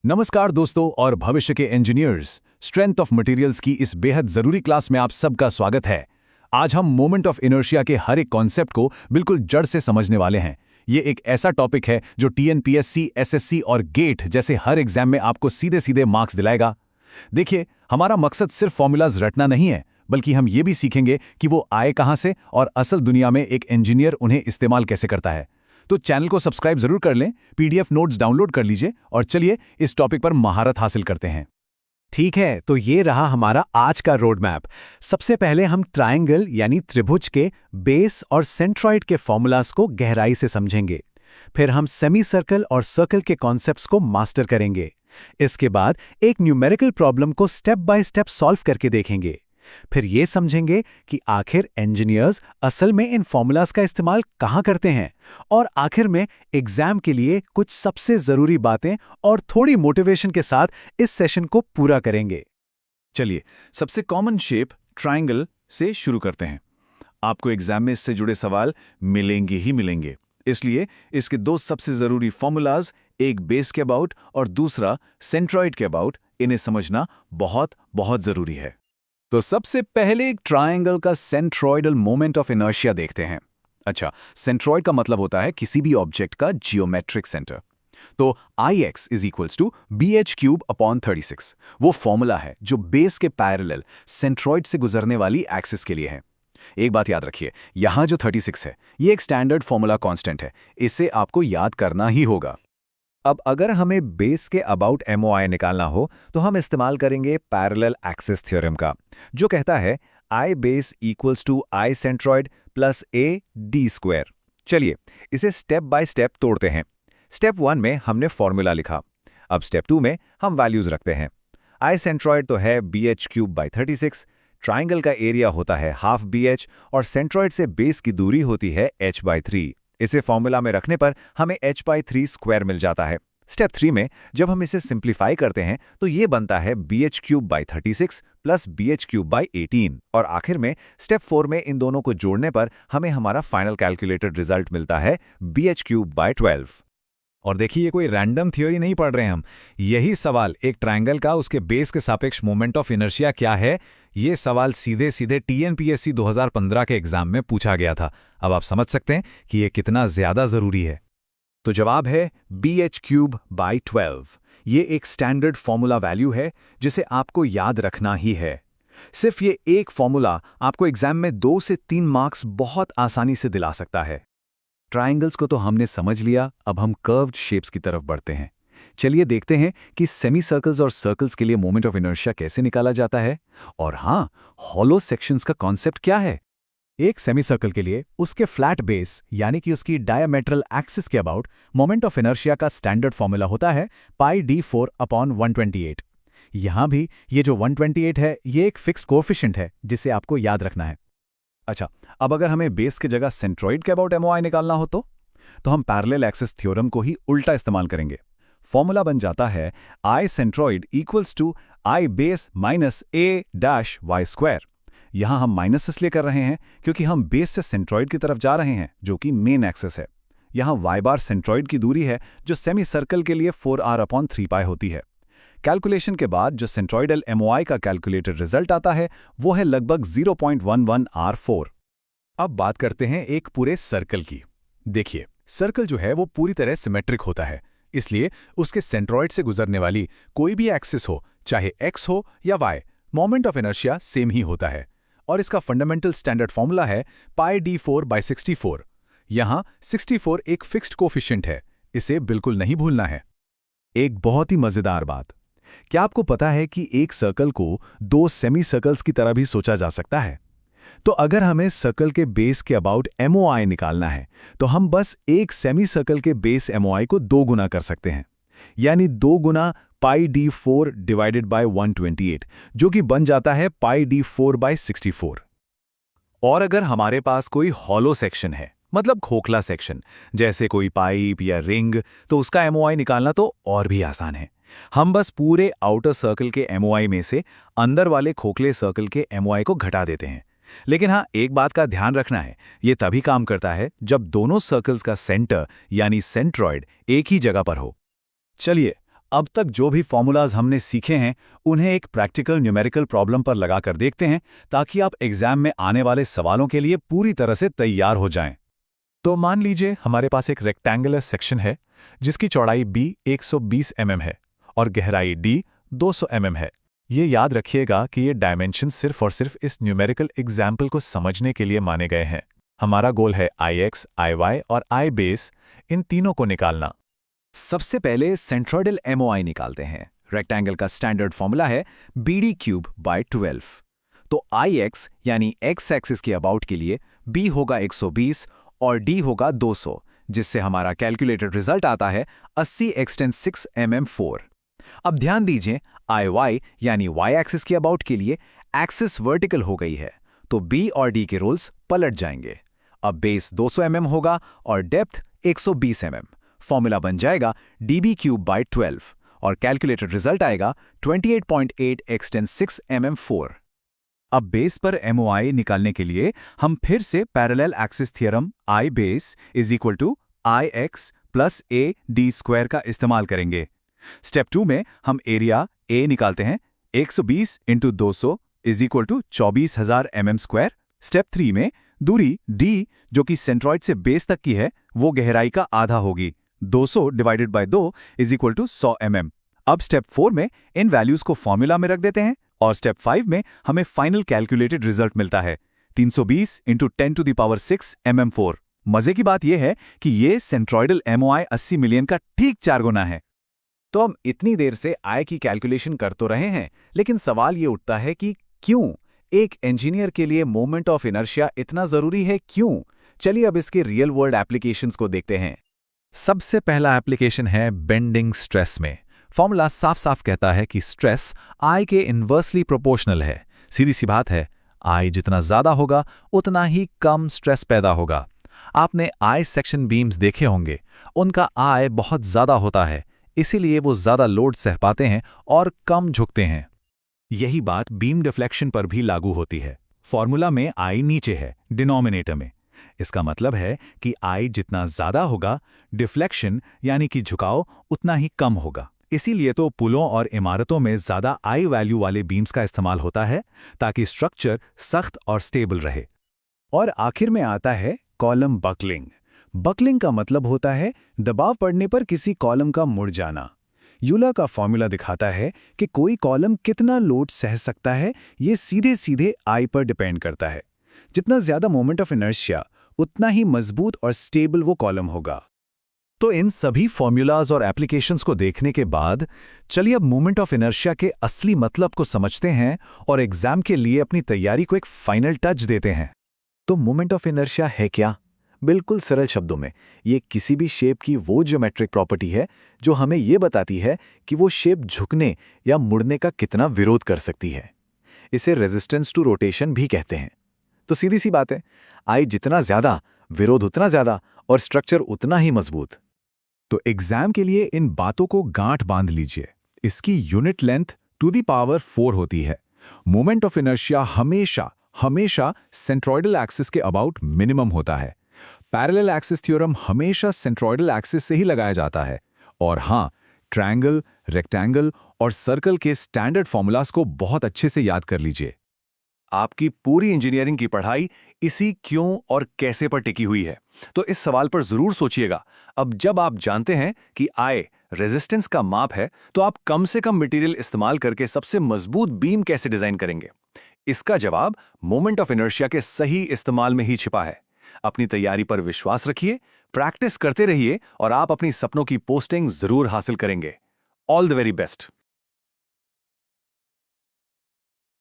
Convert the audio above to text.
नमस्कार दोस्तों और भविष्य के इंजीनियर्स, स्ट्रेंथ ऑफ मटेरियल्स की इस बेहद जरूरी क्लास में आप सबका स्वागत है। आज हम मोमेंट ऑफ इनर्शिया के हर एक कॉन्सेप्ट को बिल्कुल जड़ से समझने वाले हैं। ये एक ऐसा टॉपिक है जो टीएनपीएससी, एसएससी और गेट जैसे हर एग्जाम में आपको सीधे सीधे मार्क्स दिलाएगा। देखिए, हमारा मकसद सिर्फ फॉर्मूलाज रटना नहीं है, बल्कि हम ये भी सीखेंगे कि वो आए कहाँ से और असल दुनिया में एक इंजीनियर उन्हें इस्तेमाल कैसे करता है। तो चैनल को सब्सक्राइब जरूर कर लें, पीडीएफ नोट्स डाउनलोड कर लीजिए और चलिए इस टॉपिक पर महारत हासिल करते हैं। ठीक है, तो ये रहा हमारा आज का रोड मैप। सबसे पहले हम ट्रायंगल यानी त्रिभुज के बेस और सेंट्रॉइड के फॉर्मूलाज को गहराई से समझेंगे। फिर हम सेमी सर्कल और सर्कल के कॉन्सेप्ट्स को मास्टर करेंगे। इसके बाद एक न्यूमेरिकल प्रॉब्लम को स्टेप बाय स्टेप सॉल्व करके देखेंगे। फिर ये समझेंगे कि आखिर इंजीनियर्स असल में इन फॉर्मूलाज का इस्तेमाल कहाँ करते हैं, और आखिर में एग्जाम के लिए कुछ सबसे जरूरी बातें और थोड़ी मोटिवेशन के साथ इस सेशन को पूरा करेंगे। चलिए, सबसे कॉमन शेप ट्रायंगल से शुरू करते हैं। आपको एग्जाम में इससे जुड़े सवाल मिलेंगे ही मिलेंगे, इसलिए इसके दो सबसे जरूरी फॉर्मूलाज, एक बेस के अबाउट और दूसरा सेंट्रॉइड के अबाउट, इन्हें समझना बहुत बहुत जरूरी है। तो सबसे पहले एक ट्रायंगल का सेंट्रॉइडल मोमेंट ऑफ इनर्शिया देखते हैं। अच्छा, सेंट्रॉइड का मतलब होता है किसी भी ऑब्जेक्ट का जियोमेट्रिक सेंटर। तो Ix is equals to bh³/36 वो फॉर्मूला है जो बेस के पैरेलल सेंट्रॉइड से गुजरने वाली एक्सिस के लिए है। एक बात याद रखिए, यहां जो 36 है ये एक स्टैंडर्ड फॉर्मूला कांस्टेंट है, इसे आपको याद करना ही होगा। अब अगर हमें बेस के अबाउट MOI निकालना हो तो हम इस्तेमाल करेंगे पैरेलल एक्सिस थ्योरम का, जो कहता है I base equals to I centroid plus AD²। चलिए इसे स्टेप बाय स्टेप तोड़ते हैं। स्टेप 1 में हमने फॉर्मूला लिखा। अब स्टेप 2 में हम वैल्यूज रखते हैं। I सेंट्रॉइड तो है bh³/36, ट्राइंगल का एरिया होता है हाफ BH और सेंट्रॉइड से बेस की दूरी होती है h/3। इसे फॉर्मूला में रखने पर हमें h/3² मिल जाता है। स्टेप 3 में जब हम इसे सिंप्लीफाई करते हैं तो ये बनता है bh³/36 प्लस bh³/18, और आखिर में स्टेप 4 में इन दोनों को जोड़ने पर हमें हमारा फाइनल कैलकुलेटेड रिजल्ट मिलता है bh³/12। और देखिए, ये कोई रैंडम थ्योरी नहीं पढ़ रहे हैं हम। यही सवाल एक ट्रायंगल का उसके बेस के सापेक्ष मोमेंट ऑफ इनर्शिया क्या है, ये सवाल सीधे सीधे टीएनपीएससी 2015 के एग्जाम में पूछा गया था। अब आप समझ सकते हैं कि ये कितना ज्यादा जरूरी है। तो जवाब है bh³/12। ये एक स्टैंडर्ड फॉर्मूला वैल्यू है जिसे आपको याद रखना ही है। सिर्फ ये एक फॉर्मूला आपको एग्जाम में 2 से 3 मार्क्स बहुत आसानी से दिला सकता है। ट्रायंगल्स को तो हमने समझ लिया, अब हम कर्व्ड शेप्स की तरफ बढ़ते हैं। चलिए देखते हैं कि सेमी सर्कल्स और सर्कल्स के लिए मोमेंट ऑफ इनर्शिया कैसे निकाला जाता है, और हाँ, हॉलो सेक्शंस का कॉन्सेप्ट क्या है। एक सेमी सर्कल के लिए उसके फ्लैट बेस यानी कि उसकी डायमेट्रल एक्सिस के अबाउट मोमेंट ऑफ इनर्शिया का स्टैंडर्ड फॉर्मूला होता है πd4/128। यहां भी ये जो 128 है ये एक फिक्स्ड कोएफिशिएंट है जिसे आपको याद रखना है। अच्छा, अब अगर हमें बेस की जगह सेंट्रॉइड के अबाउट MOI निकालना हो तो हम पैरेलल एक्सिस थ्योरम को ही उल्टा इस्तेमाल करेंगे। फॉर्मूला बन जाता है I centroid equals to I base minus A-y²। यहां हम माइनस इसलिए कर रहे हैं क्योंकि हम बेस से सेंट्रॉइड की तरफ जा रहे हैं, जो कि मेन एक्सिस है। यहां y बार सेंट्रॉइड की दूरी है जो सेमी सर्कल के लिए 4r/3π होती है। कैलकुलेशन के बाद जो सेंट्रॉइडल MOI का कैलकुलेटेड रिजल्ट आता है वो है लगभग 0.11 r4। अब बात करते हैं एक पूरे सर्कल की। देखिए, सर्कल जो है वो पूरी तरह सिमेट्रिक होता है, इसलिए उसके सेंट्रॉइड से गुजरने वाली कोई भी एक्सिस हो, चाहे x हो या y, moment of inertia same ही होता है। और इसका फंडामेंटल स्टैंडर्ड फॉर्मूला है πd4/64। यहां 64 एक फिक्स्ड कोएफिशिएंट है, इसे बिल्कुल नहीं भूलना है। एक बहुत ही मजेदार बात, क्या आपको पता है कि एक सर्कल को 2 सेमी सर्कल्स की तरह भी सोचा जा सकता है? तो अगर हमें सर्कल के बेस के अबाउट MOI निकालना है तो हम बस एक सेमी सर्कल के बेस MOI को 2 गुना कर सकते हैं, यानी 2 गुना πd4/128, जो कि बन जाता है πd4/64। और अगर हमारे पास कोई हॉलो सेक्शन है, मतलब खोखला सेक्शन, जैसे कोई पाइप या रिंग, तो उसका MOI निकालना तो और भी आसान है। हम बस पूरे आउटर सर्कल के MOI में से अंदर वाले खोखले सर्कल के MOI को घटा देते हैं। लेकिन हाँ, एक बात का ध्यान रखना है, ये तभी काम करता है जब दोनों सर्कल्स का सेंटर यानी सेंट्रॉइड एक ही जगह पर हो। चलिए अब तक जो भी फॉर्मूलाज हमने सीखे हैं उन्हें एक प्रैक्टिकल न्यूमेरिकल प्रॉब्लम पर लगाकर देखते हैं ताकि आप एग्जाम में आने वाले सवालों के लिए पूरी तरह से तैयार हो जाएं। तो मान लीजिए हमारे पास एक रेक्टेंगुलर सेक्शन है जिसकी चौड़ाई b 120 mm है और गहराई d 200 mm है। ये याद रखिएगा कि ये डायमेंशन सिर्फ और सिर्फ इस न्यूमेरिकल एग्जाम्पल को समझने के लिए माने गए हैं। हमारा गोल है IX, IY और I बेस, इन तीनों को निकालना। सबसे पहले सेंट्रोइडल MOI निकालते हैं। रेक्टेंगल का स्टैंडर्ड फॉर्मूला है BD³/12। तो IX यानी X एक्सिस के अबाउट के लिए B होगा 120 और D होगा 200, जिससे हमारा कैलकुलेटेड रिजल्ट आता है 80/6 mm4। अब ध्यान दीजिए IY यानी Y एक्सिस के अबाउट के लिए एक्सिस वर्टिकल हो गई है, तो B और D के रोल्स पलट जाएंगे। अब बेस 200 mm होगा और डेप्थ 120 mm। फॉर्मूला बन जाएगा DB³/12 और कैलकुलेटेड रिजल्ट आएगा 28.8x10⁶ mm4। अब बेस पर MOI निकालने के लिए हम फिर से parallel axis theorem I base = IX + AD² का इस्तेमाल करेंगे। स्टेप 2 में हम एरिया A निकालते हैं। 120 × 200 = 24,000 mm²। स्टेप 3 में दूरी D जो कि सेंट्रॉइड से बेस तक की है वो गहराई का आधा होगी। 200 / 2 = 100 mm। अब स्टेप 4 में इन वैल्यूज को फॉर्मूला में रख देते हैं और स्टेप 5 में हमें फाइनल कैलकुलेटेड रिजल्ट मिलता है 320 × 10⁶ mm4। मजे की बात यह है कि ये सेंट्रॉइडल MOI 80 मिलियन का ठीक 4 गुना है। तो हम इतनी देर से I की कैलकुलेशन कर तो रहे हैं, लेकिन सवाल ये उठता है कि क्यों एक इंजीनियर के लिए मोमेंट ऑफ इनर्शिया इतना जरूरी है, क्यों? चलिए अब इसके रियल वर्ल्ड एप्लीकेशंस को देखते हैं। सबसे पहला एप्लीकेशन है बेंडिंग स्ट्रेस में। फॉर्मूला साफ साफ कहता है कि स्ट्रेस I के इन्वर्सली प्रोपोर्शनल है। सीधी सी बात है, I जितना ज्यादा होगा उतना ही कम स्ट्रेस पैदा होगा। आपने I सेक्शन बीम्स देखे होंगे, उनका I बहुत ज्यादा होता है, इसीलिए वो ज्यादा लोड सह पाते हैं और कम झुकते हैं। यही बात बीम डिफ्लेक्शन पर भी लागू होती है। फॉर्मूला में I नीचे है, डिनोमिनेटर में। इसका मतलब है कि I जितना ज्यादा होगा, डिफ्लेक्शन यानी कि झुकाव उतना ही कम होगा। इसीलिए तो पुलों और इमारतों में ज्यादा I वैल्यू वाले बीम्स का इस्तेमाल होता है ताकि स्ट्रक्चर सख्त और स्टेबल रहे। और आखिर में आता है कॉलम बकलिंग। बकलिंग का मतलब होता है दबाव पड़ने पर किसी कॉलम का मुड़ जाना। यूलर का फॉर्मूला दिखाता है कि कोई कॉलम कितना लोड सह सकता है, ये सीधे सीधे I पर डिपेंड करता है। जितना ज्यादा मोमेंट ऑफ इनर्शिया उतना ही मजबूत और स्टेबल वो कॉलम होगा। तो इन सभी फॉर्मूलाज और एप्लीकेशंस को देखने के बाद चलिए अब मोमेंट ऑफ इनर्शिया के असली मतलब को समझते हैं और एग्जाम के लिए अपनी तैयारी को एक फाइनल टच देते हैं। तो मोमेंट ऑफ इनर्शिया है क्या? बिल्कुल सरल शब्दों में, ये किसी भी शेप की वो ज्योमेट्रिक प्रॉपर्टी है जो हमें ये बताती है कि वो शेप झुकने या मुड़ने का कितना विरोध कर सकती है। इसे रेजिस्टेंस टू रोटेशन भी कहते हैं। तो सीधी सी बात है, I जितना ज्यादा, विरोध उतना ज्यादा और स्ट्रक्चर उतना ही मजबूत। तो एग्जाम के लिए इन बातों को गांठ बांध लीजिए। इसकी यूनिट लेंथ ⁴ होती है। मोमेंट ऑफ इनर्शिया हमेशा सेंट्रॉइडल एक्सिस के अबाउट मिनिमम होता है। पैरेलल एक्सिस थ्योरम हमेशा सेंट्रॉइडल एक्सिस से ही लगाया जाता है। और हाँ, ट्रायंगल, रेक्टेंगल और सर्कल के स्टैंडर्ड फॉर्मूलाज को बहुत अच्छे से याद कर लीजिए। आपकी पूरी इंजीनियरिंग की पढ़ाई इसी क्यों और कैसे पर टिकी हुई है। तो इस सवाल पर जरूर सोचिएगा। अब जब आप जानते हैं कि I रेजिस्टेंस का माप है, तो आप कम से कम मटेरियल इस्तेमाल करके सबसे मजबूत बीम कैसे डिजाइन करेंगे? इसका जवाब मोमेंट ऑफ इनर्शिया के सही इस्तेमाल में ही छिपा है। अपनी तैयारी पर विश्वास रखिए, प्रैक्टिस करते रहिए और आप अपनी सपनों की पोस्टिंग जरूर हासिल करेंगे। All the very best.